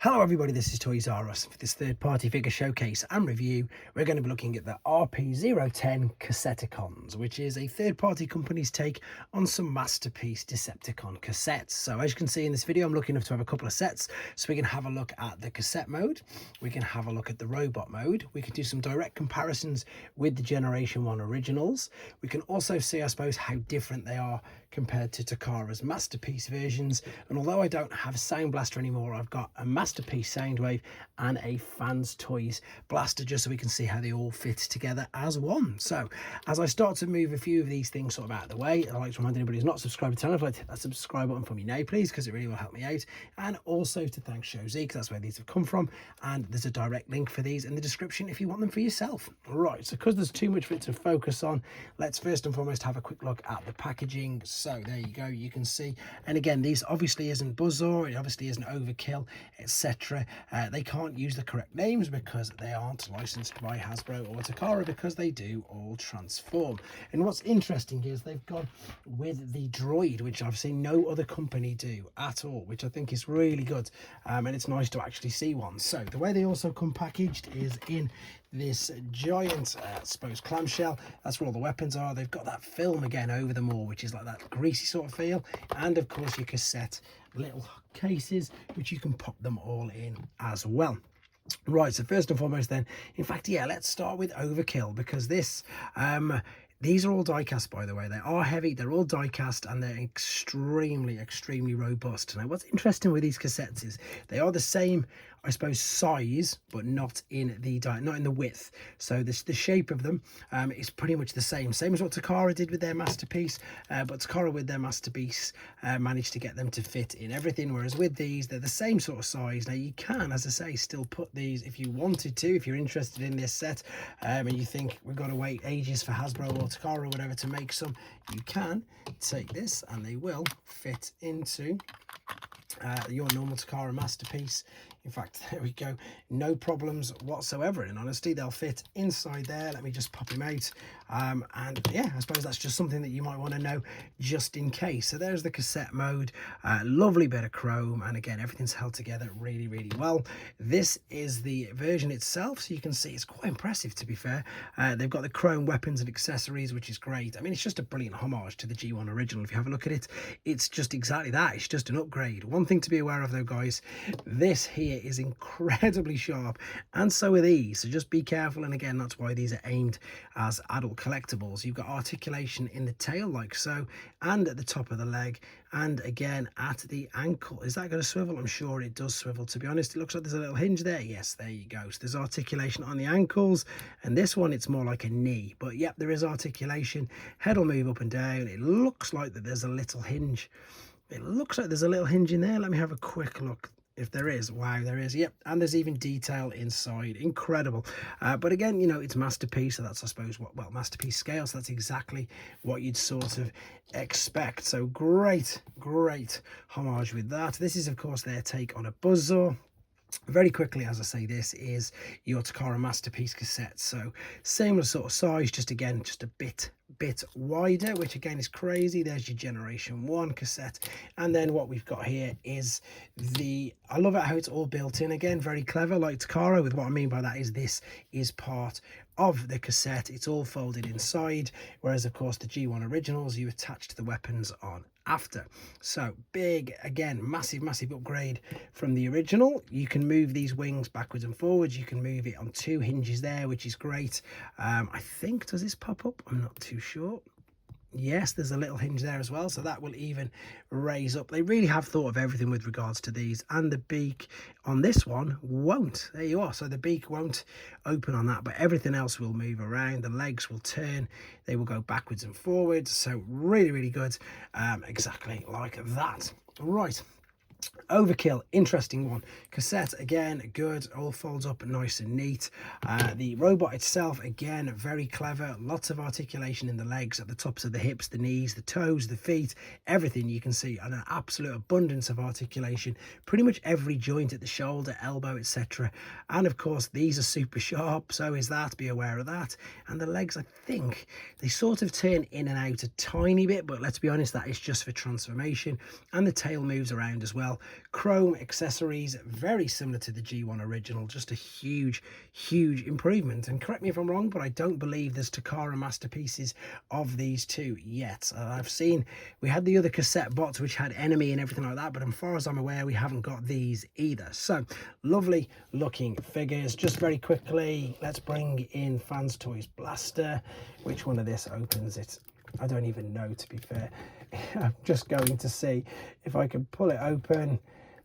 Hello everybody, this is toysareruss. For this third-party figure showcase and review, we're going to be looking at the RP010 casseticons, which is a third-party company's take on some masterpiece Decepticon cassettes. So as you can see in this video, I'm lucky enough to have a couple of sets, so we can have a look at the cassette mode, we can have a look at the robot mode, we can do some direct comparisons with the Generation 1 originals, we can also see, I suppose, how different they are compared to Takara's masterpiece versions. And although I don't have a Sound Blaster anymore, I've got a masterpiece Soundwave and a Fans Toys blaster, just so we can see how they all fit together as one. So as I start to move a few of these things sort of out of the way, I'd like to remind anybody who's not subscribed to the channel, if I'd hit that subscribe button for me now please, because it really will help me out. And also to thank Show Z, because that's where these have come from, and there's a direct link for these in the description if you want them for yourself. Right, so because there's too much for it to focus on, let's first and foremost have a quick look at the packaging. So there you go, you can see, and again, these obviously isn't buzzaw, it obviously isn't Overkill, etc. They can't use the correct names because they aren't licensed by Hasbro or Takara, because they do all transform. And what's interesting is they've gone with the Droid, which I've seen no other company do at all, which I think is really good, and it's nice to actually see one. So the way they also come packaged is in this giant I suppose clamshell. That's where all the weapons are. They've got that film again over them all, which is like that greasy sort of feel, and of course your cassette little cases which you can pop them all in as well. Right, so first and foremost then, in fact, yeah, let's start with Overkill, because this these are all die cast, by the way. They are heavy, they're all die cast, and they're extremely robust. Now what's interesting with these cassettes is they are the same, I suppose, size, but not in the width. So the shape of them is pretty much the same as what Takara did with their masterpiece, but Takara with their masterpiece managed to get them to fit in everything, whereas with these they're the same sort of size. Now you can, as I say, still put these if you wanted to, if you're interested in this set, and you think we've got to wait ages for Hasbro or Takara or whatever to make some, you can take this and they will fit into your normal Takara masterpiece. In fact, there we go, no problems whatsoever. In honesty, they'll fit inside there. Let me just pop him out, and yeah, I suppose that's just something that you might want to know just in case. So there's the cassette mode, lovely bit of chrome, and again, everything's held together really well. This is the version itself, so you can see it's quite impressive, to be fair. They've got the chrome weapons and accessories, which is great. I mean, it's just a brilliant homage to the G1 original. If you have a look at it, it's just exactly that. It's just an upgrade. One thing to be aware of though, guys, this here is incredibly sharp, and so are these, so just be careful. And again, that's why these are aimed as adult collectibles. You've got articulation in the tail like so, and at the top of the leg, and again at the ankle. Is that going to swivel? I'm sure it does swivel, to be honest. It looks like there's a little hinge there. Yes, there you go. So there's articulation on the ankles, and this one it's more like a knee, but yep, there is articulation. Head will move up and down. It looks like that there's a little hinge. It looks like there's a little hinge in there. Let me have a quick look if there is. Wow, there is. Yep, and there's even detail inside. Incredible. But again, you know, it's masterpiece, so that's, I suppose, what, well, masterpiece scale, so that's exactly what you'd sort of expect. So great homage with that. This is, of course, their take on a buzzaw. Very quickly, as I say, this is your Takara masterpiece cassette, so similar sort of size, just again just a bit wider, which again is crazy. There's your Generation 1 cassette, and then what we've got here is I love it how it's all built in. Again, very clever, like Takara. With what I mean by that is this is part of the cassette, it's all folded inside, whereas of course the G1 originals you attach to the weapons on after. So big, again, massive upgrade from the original. You can move these wings backwards and forwards. You can move it on 2 hinges there, which is great. I think, does this pop up? I'm not too sure. Yes, there's a little hinge there as well, so that will even raise up. They really have thought of everything with regards to these, and the beak on this one won't. There you are. So the beak won't open on that, but everything else will move around. The legs will turn, they will go backwards and forwards. So really good, exactly like that. Right, Overkill, interesting one. Cassette, again, good, all folds up nice and neat. The robot itself, again, very clever. Lots of articulation in the legs, at the tops of the hips, the knees, the toes, the feet, everything you can see, and an absolute abundance of articulation. Pretty much every joint at the shoulder, elbow, etc. And of course, these are super sharp, so is that. Be aware of that. And the legs, I think, they sort of turn in and out a tiny bit, but let's be honest, that is just for transformation. And the tail moves around as well. well. Chrome accessories, very similar to the G1 original, just a huge improvement. And correct me if I'm wrong, but I don't believe there's Takara masterpieces of these two yet. I've seen, we had the other cassette bots which had Enemy and everything like that, but as far as I'm aware, we haven't got these either. So lovely looking figures. Just very quickly, let's bring in Fans Toys Blaster. Which one of this opens it? I don't even know, to be fair. I'm just going to see if I can pull it open.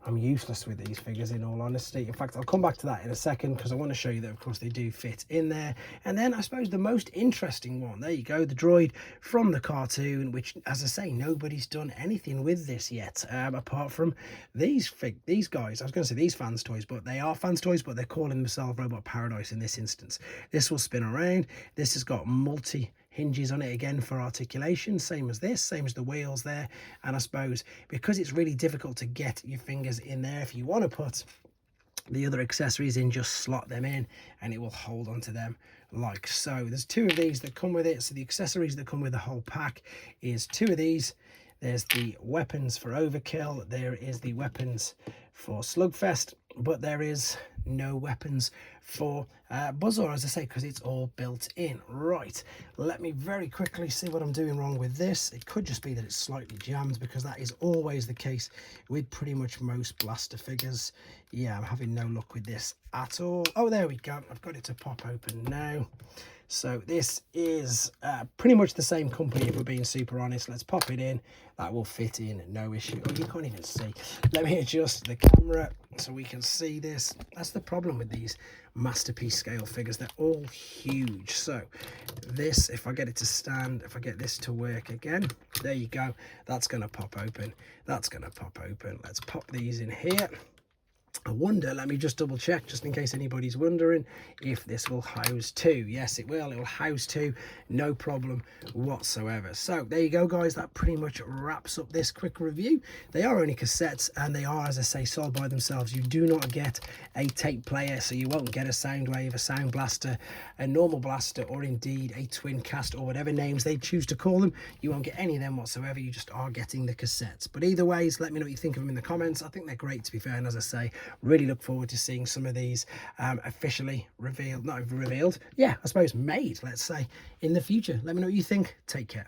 I'm useless with these figures, in all honesty. In fact, I'll come back to that in a second because I want to show you that, of course, they do fit in there. And then I suppose the most interesting one, there you go, the Droid from the cartoon, which, as I say, nobody's done anything with this yet, apart from these guys. I was going to say these Fans Toys, but they are Fans Toys, but they're calling themselves Robot Paradise in this instance. This will spin around. This has got multi hinges on it again for articulation, same as this, same as the wheels there. And I suppose because it's really difficult to get your fingers in there, if you want to put the other accessories in, just slot them in and it will hold onto them like so. There's two of these that come with it. So the accessories that come with the whole pack is two of these. There's the weapons for Overkill, there is the weapons for Slugfest, but there is no weapons for buzzaw, as I say, because it's all built in. Right, let me very quickly see what I'm doing wrong with this. It could just be that it's slightly jammed, because that is always the case with pretty much most blaster figures. Yeah, I'm having no luck with this at all. Oh, there we go. I've got it to pop open now. So this is pretty much the same company, if we're being super honest. Let's pop it in. That will fit in, no issue. Oh, you can't even see. Let me adjust the camera so we can see this. That's the problem with these masterpiece scale figures. They're all huge. So this, if I get it to stand, if I get this to work again, there you go. That's going to pop open. That's going to pop open. Let's pop these in here. I wonder, let me just double check, just in case anybody's wondering, if this will house two. Yes, it will. It will house two, no problem whatsoever. So there you go, guys. That pretty much wraps up this quick review. They are only cassettes, and they are, as I say, sold by themselves. You do not get a tape player, so you won't get a sound wave, a sound blaster, a normal blaster, or indeed a twin cast, or whatever names they choose to call them. You won't get any of them whatsoever. You just are getting the cassettes. But either ways, let me know what you think of them in the comments. I think they're great, to be fair, and as I say, really look forward to seeing some of these officially revealed, not revealed, yeah, I suppose made, let's say, in the future. Let me know what you think. Take care.